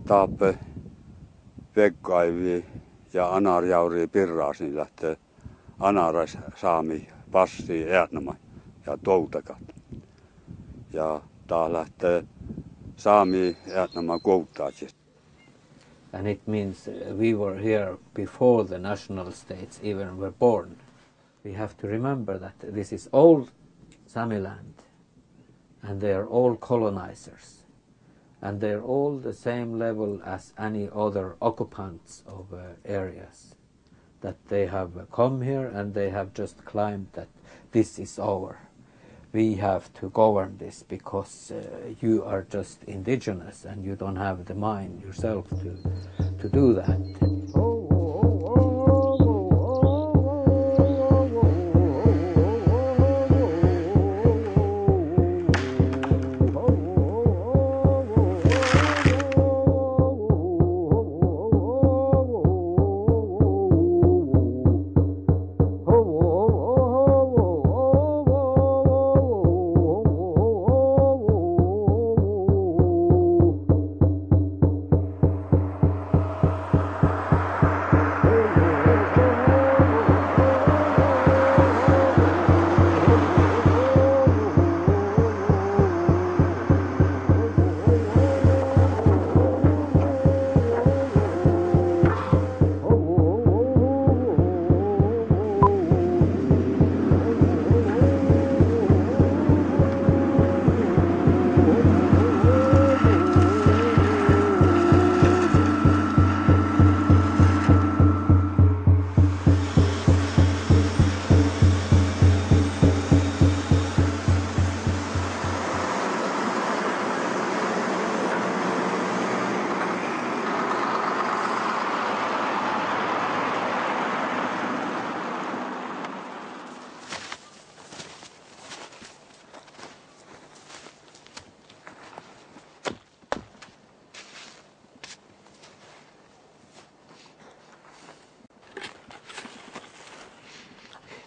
Taappe Vekkaivi ja Anarjauri Pirraasi lähtee Anaras saami passi Äänämä ja Toutakat. Ja tää lähtee saami Äänämä Koutaatsit. And it means we were here before the national states even were born. We have to remember that this is old Sami land and they are all colonizers and they are all the same level as any other occupants of areas. That they have come here and they have just claimed that this is our. We have to govern this because you are just indigenous and you don't have the mind yourself to do that.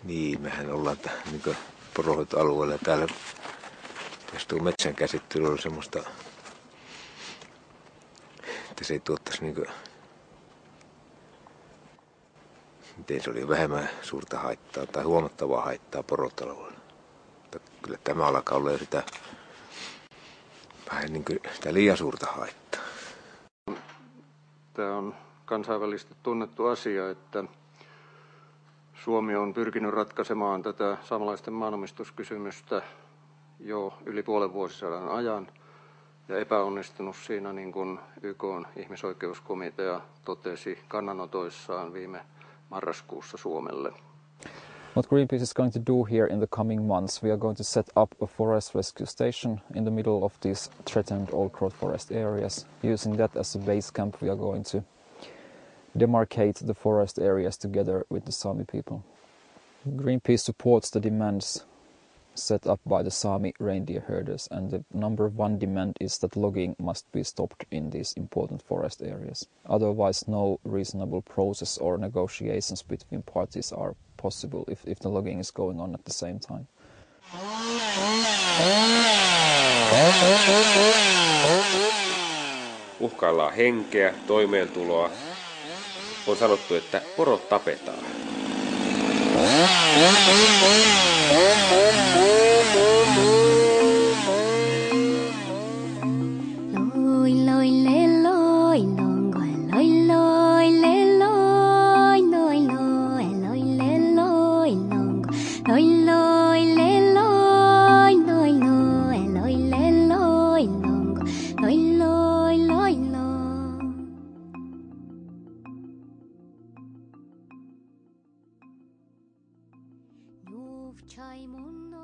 Niin, mehän ollaan niin poronhoitoalueella täällä. Jos tuo metsän käsittely on semmoista, että se ei tuottaisi niin kuin, miten se oli, vähemmän suurta haittaa tai huomattavaa haittaa porotalouelle. Mutta kyllä tämä alkaa olla jo sitä vähän niin kuin sitä liian suurta haittaa. Tämä on kansainvälisesti tunnettu asia, että Suomi on pyrkinyt ratkaisemaan tätä saamelaisten maanomistuskysymystä jo yli puolen vuosisadan ajan ja epäonnistunut siinä, niin kuin YK:n ihmisoikeuskomitea totesi kannanotoissaan viime marraskuussa Suomelle. What Greenpeace is going to do here in the coming months, we are going to set up a forest rescue station in the middle of these threatened old growth forest areas. Using that as a base camp, we are going to demarcate the forest areas together with the Sami people. Greenpeace supports the demands set up by the Sami reindeer herders, and the number one demand is that logging must be stopped in these important forest areas. Otherwise, no reasonable process or negotiations between parties are possible if the logging is going on at the same time. Uhkaillaan henkeä, toimeentuloa. On sanottu, että porot tapetaan. Chai mun